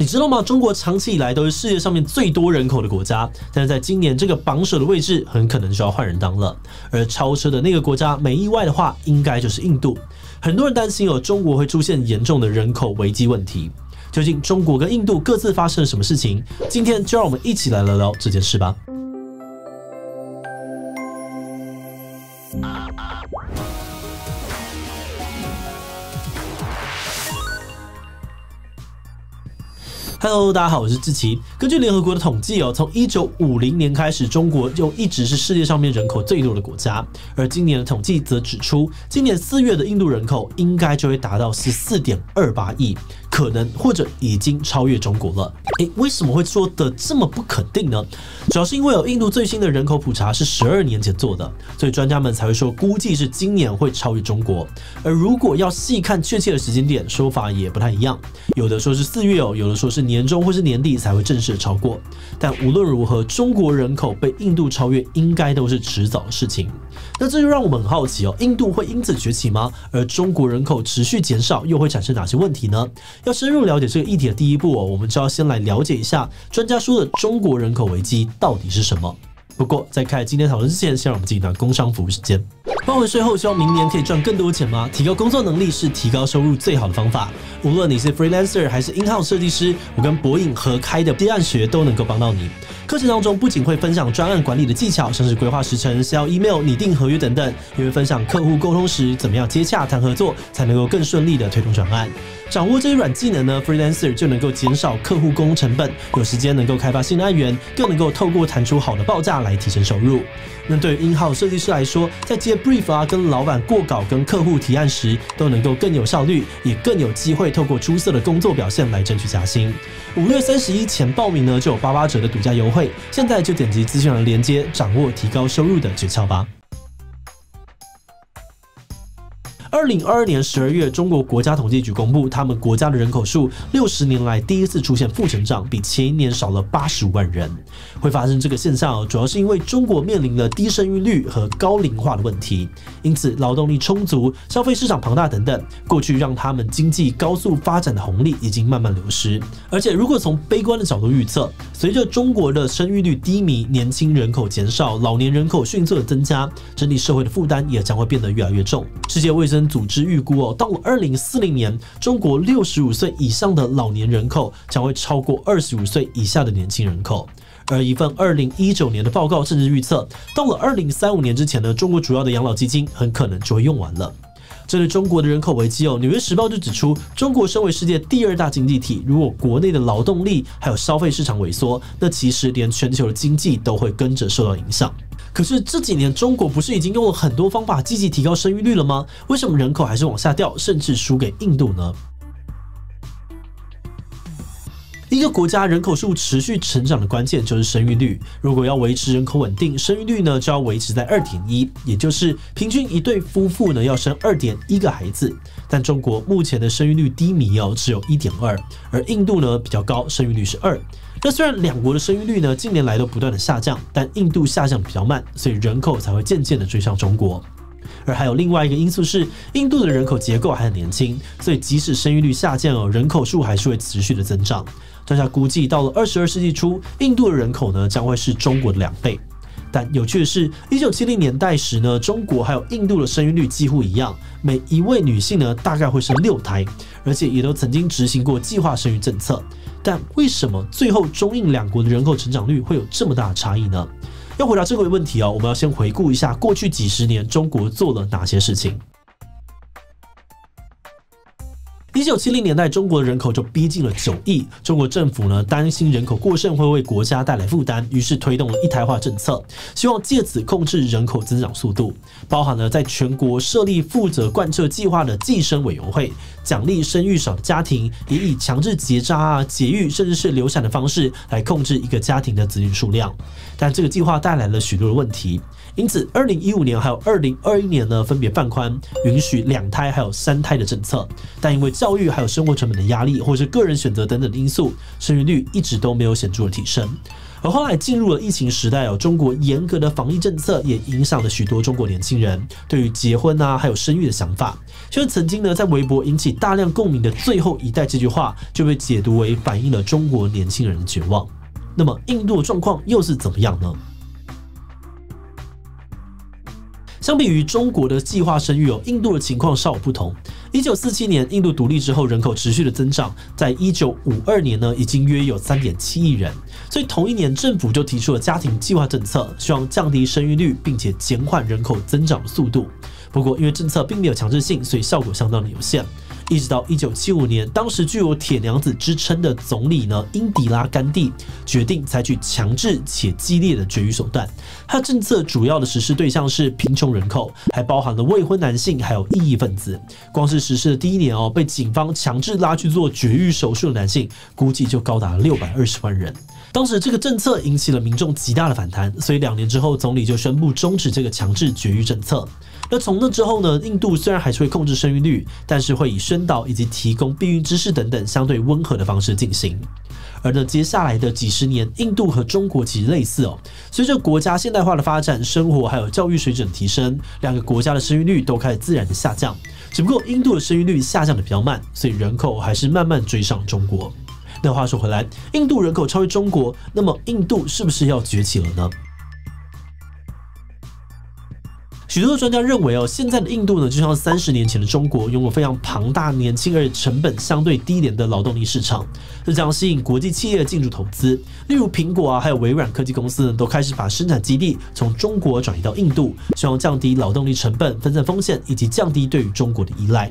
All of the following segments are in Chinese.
你知道吗？中国长期以来都是世界上面最多人口的国家，但是在今年这个榜首的位置很可能就要换人当了。而超车的那个国家，没意外的话，应该就是印度。很多人担心中国会出现严重的人口危机问题。究竟中国跟印度各自发生了什么事情？今天就让我们一起来聊聊这件事吧。Hello， 大家好，我是志奇。根据联合国的统计从1950年开始，中国就一直是世界上面人口最多的国家。而今年的统计则指出，今年4月的印度人口应该就会达到14.28亿，可能或者已经超越中国了。为什么会说的这么不肯定呢？主要是因为印度最新的人口普查是12年前做的，所以专家们才会说估计是今年会超越中国。而如果要细看确切的时间点，说法也不太一样，有的说是4月有的说是年中或是年底才会正式的超过。但无论如何，中国人口被印度超越，应该都是迟早的事情。那这就让我们很好奇印度会因此崛起吗？而中国人口持续减少，又会产生哪些问题呢？要深入了解这个议题的第一步我们就要先来了解一下专家说的中国人口危机到底是什么。不过在开始今天讨论之前，先让我们进一段工商服务时间。换回税后，希望明年可以赚更多钱吗？提高工作能力是提高收入最好的方法。无论你是 freelancer 还是 in-house 设计师，我跟博颖合开的接案学都能够帮到你。课程当中不仅会分享专案管理的技巧，像是规划时程、销 email、拟定合约等等，也会分享客户沟通时怎么样接洽谈合作，才能够更顺利的推动专案。掌握这些软技能呢 ，freelancer 就能够减少客户工成本，有时间能够开发新的案源，更能够透过谈出好的报价来提升收入。那对于 in-house 设计师来说，在接 brief 跟老板过稿、跟客户提案时，都能够更有效率，也更有机会透过出色的工作表现来争取加薪。5月31前报名呢，就有88折的独家优惠，现在就点击资讯栏连接，掌握提高收入的诀窍吧。2022年12月，中国国家统计局公布，他们国家的人口数60年来第一次出现负成长，比前一年少了85万人。会发生这个现象主要是因为中国面临了低生育率和高龄化的问题，因此劳动力充足、消费市场庞大等等，过去让他们经济高速发展的红利已经慢慢流失。而且，如果从悲观的角度预测，随着中国的生育率低迷、年轻人口减少、老年人口迅速的增加，整体社会的负担也将会变得越来越重。世界卫生组织预估到了2040年，中国65岁以上的老年人口将会超过25岁以下的年轻人口。而一份2019年的报告甚至预测，到了2035年之前呢，中国主要的养老基金很可能就会用完了。针对中国的人口危机纽约时报就指出，中国身为世界第2大经济体，如果国内的劳动力还有消费市场萎缩，那其实连全球的经济都会跟着受到影响。可是这几年中国不是已经用了很多方法积极提高生育率了吗？为什么人口还是往下掉，甚至输给印度呢？一个国家人口数持续成长的关键就是生育率。如果要维持人口稳定，生育率呢就要维持在 2.1， 也就是平均一对夫妇呢要生 2.1 个孩子。但中国目前的生育率低迷只有 1.2， 而印度呢比较高，生育率是2。那虽然两国的生育率呢近年来都不断的下降，但印度下降比较慢，所以人口才会渐渐的追上中国。而还有另外一个因素是，印度的人口结构还很年轻，所以即使生育率下降人口数还是会持续的增长。专家估计，到了22世纪初，印度的人口呢将会是中国的2倍。但有趣的是，1970年代时呢，中国还有印度的生育率几乎一样，每一位女性呢大概会生6胎，而且也都曾经执行过计划生育政策。但为什么最后中印两国的人口成长率会有这么大的差异呢？要回答这个问题我们要先回顾一下过去几十年中国做了哪些事情。1970年代，中国的人口就逼近了9亿。中国政府呢担心人口过剩会为国家带来负担，于是推动了一胎化政策，希望借此控制人口增长速度。包含了在全国设立负责贯彻计划的计生委员会，奖励生育少的家庭，也以强制结扎节育甚至是流产的方式来控制一个家庭的子女数量。但这个计划带来了许多的问题。因此，2015年还有2021年呢，分别放宽允许2胎还有3胎的政策，但因为教育还有生活成本的压力，或是个人选择等等的因素，生育率一直都没有显著的提升。而后来进入了疫情时代中国严格的防疫政策也影响了许多中国年轻人对于结婚还有生育的想法。像曾经呢在微博引起大量共鸣的最后一代这句话，就被解读为反映了中国年轻人的绝望。那么印度的状况又是怎么样呢？相比于中国的计划生育印度的情况稍有不同。1947年印度独立之后，人口持续的增长，在1952年呢，已经约有3.7亿人。所以同一年，政府就提出了家庭计划政策，希望降低生育率，并且减缓人口增长的速度。不过，因为政策并没有强制性，所以效果相当的有限。一直到1975年，当时具有铁娘子之称的总理呢英迪拉甘地决定采取强制且激烈的绝育手段。他政策主要的实施对象是贫穷人口，还包含了未婚男性还有异议分子。光是实施的第一年被警方强制拉去做绝育手术的男性，估计就高达620万人。当时这个政策引起了民众极大的反弹，所以2年之后，总理就宣布终止这个强制绝育政策。那从那之后呢，印度虽然还是会控制生育率，但是会以宣导以及提供避孕知识等等相对温和的方式进行。而呢，接下来的几十年，印度和中国其实类似随着国家现代化的发展，生活还有教育水准提升，两个国家的生育率都开始自然的下降。只不过印度的生育率下降的比较慢，所以人口还是慢慢追上中国。那话说回来，印度人口超越中国，那么印度是不是要崛起了呢？许多的专家认为现在的印度呢，就像30年前的中国，拥有非常庞大、年轻而且成本相对低廉的劳动力市场，这将吸引国际企业进驻投资。例如苹果还有微软科技公司呢，都开始把生产基地从中国转移到印度，希望降低劳动力成本、分散风险以及降低对于中国的依赖。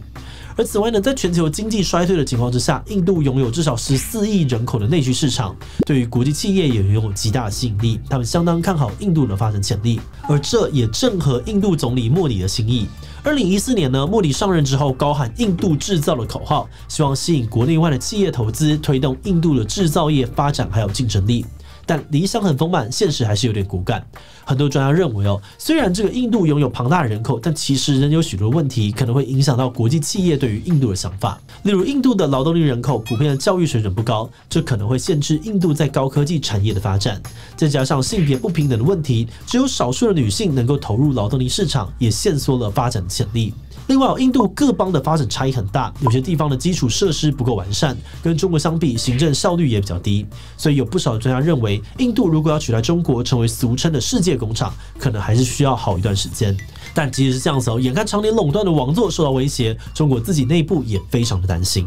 而此外呢，在全球经济衰退的情况之下，印度拥有至少14亿人口的内需市场，对于国际企业也拥有极大的吸引力。他们相当看好印度的发展潜力，而这也正合印度总理莫迪的心意。2014年呢，莫迪上任之后，高喊"印度制造"的口号，希望吸引国内外的企业投资，推动印度的制造业发展还有竞争力。但理想很丰满，现实还是有点骨感。很多专家认为虽然这个印度拥有庞大的人口，但其实仍有许多问题可能会影响到国际企业对于印度的想法。例如，印度的劳动力人口普遍的教育水准不高，这可能会限制印度在高科技产业的发展。再加上性别不平等的问题，只有少数的女性能够投入劳动力市场，也限缩了发展潜力。另外，印度各邦的发展差异很大，有些地方的基础设施不够完善，跟中国相比，行政效率也比较低。所以有不少专家认为，印度如果要取代中国成为俗称的世界工厂，可能还是需要好一段时间。但即使是这样子眼看常年垄断的王座受到威胁，中国自己内部也非常的担心。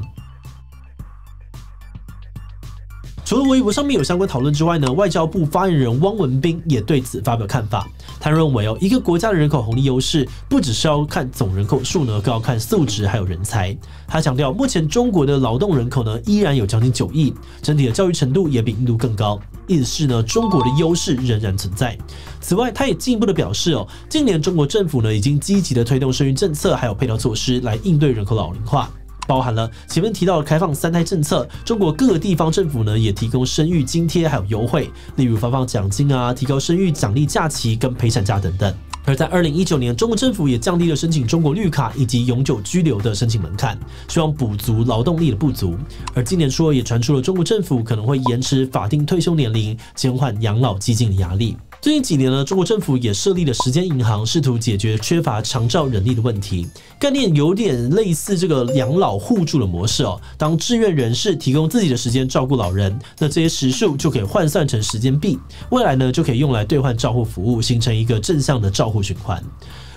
除了微博上面有相关讨论之外呢，外交部发言人汪文斌也对此发表看法。他认为一个国家的人口红利优势不只是要看总人口数呢，更要看素质还有人才。他强调，目前中国的劳动人口呢依然有将近9亿，整体的教育程度也比印度更高，意思是呢中国的优势仍然存在。此外，他也进一步的表示近年中国政府呢已经积极的推动生育政策还有配套措施来应对人口老龄化。包含了前面提到的开放3胎政策，中国各个地方政府呢也提供生育津贴还有优惠，例如发放奖金提高生育奖励假期跟陪产假等等。而在2019年，中国政府也降低了申请中国绿卡以及永久居留的申请门槛，希望补足劳动力的不足。而今年初也传出了中国政府可能会延迟法定退休年龄，减缓养老基金的压力。最近几年呢，中国政府也设立了时间银行，试图解决缺乏长照人力的问题。概念有点类似这个养老互助的模式当志愿人士提供自己的时间照顾老人，那这些时数就可以换算成时间币，未来呢就可以用来兑换照护服务，形成一个正向的照护循环。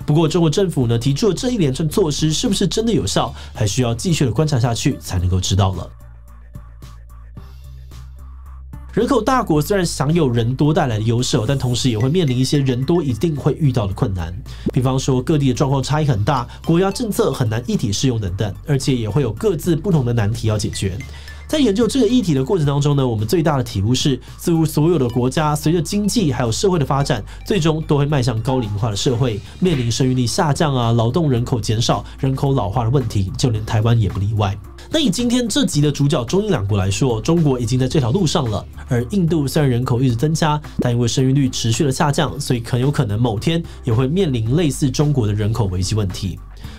不过，中国政府呢提出了这一连串措施，是不是真的有效，还需要继续的观察下去才能够知道了。人口大国虽然享有人多带来的优势但同时也会面临一些人多一定会遇到的困难，比方说各地的状况差异很大，国家政策很难一体适用等等，而且也会有各自不同的难题要解决。在研究这个议题的过程当中呢，我们最大的体悟是，似乎所有的国家随着经济还有社会的发展，最终都会迈向高龄化的社会，面临生育力下降劳动人口减少、人口老化的问题，就连台湾也不例外。那以今天这集的主角中印两国来说，中国已经在这条路上了，而印度虽然人口一直增加，但因为生育率持续的下降，所以很有可能某天也会面临类似中国的人口危机问题。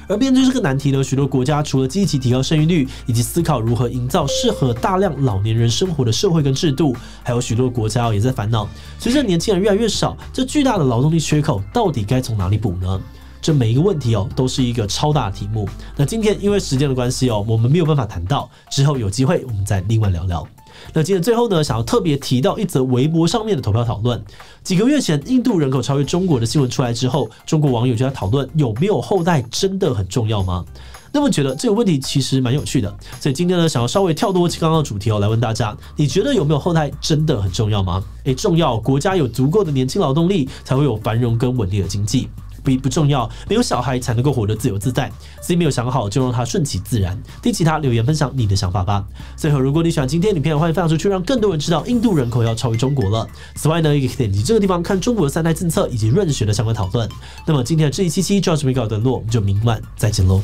而面对这个难题呢，许多国家除了积极提高生育率，以及思考如何营造适合大量老年人生活的社会跟制度，还有许多国家也在烦恼，随着年轻人越来越少，这巨大的劳动力缺口到底该从哪里补呢？这每一个问题都是一个超大的题目。那今天因为时间的关系我们没有办法谈到，之后有机会我们再另外聊聊。那今天最后呢，想要特别提到一则微博上面的投票讨论。几个月前，印度人口超越中国的新闻出来之后，中国网友就在讨论有没有后代真的很重要吗？那么觉得这个问题其实蛮有趣的，所以今天呢，想要稍微跳多刚刚的主题来问大家，你觉得有没有后代真的很重要吗？重要，国家有足够的年轻劳动力，才会有繁荣跟稳定的经济。不重要，没有小孩才能够活得自由自在，自己没有想好就让它顺其自然。听其他留言分享你的想法吧。最后，如果你喜欢今天的影片，欢迎分享出去，让更多人知道印度人口要超越中国了。此外呢，也可以点击这个地方看中国的3代政策以及润学的相关讨论。那么今天的这一期就到这边告一段落，我们就明晚再见喽。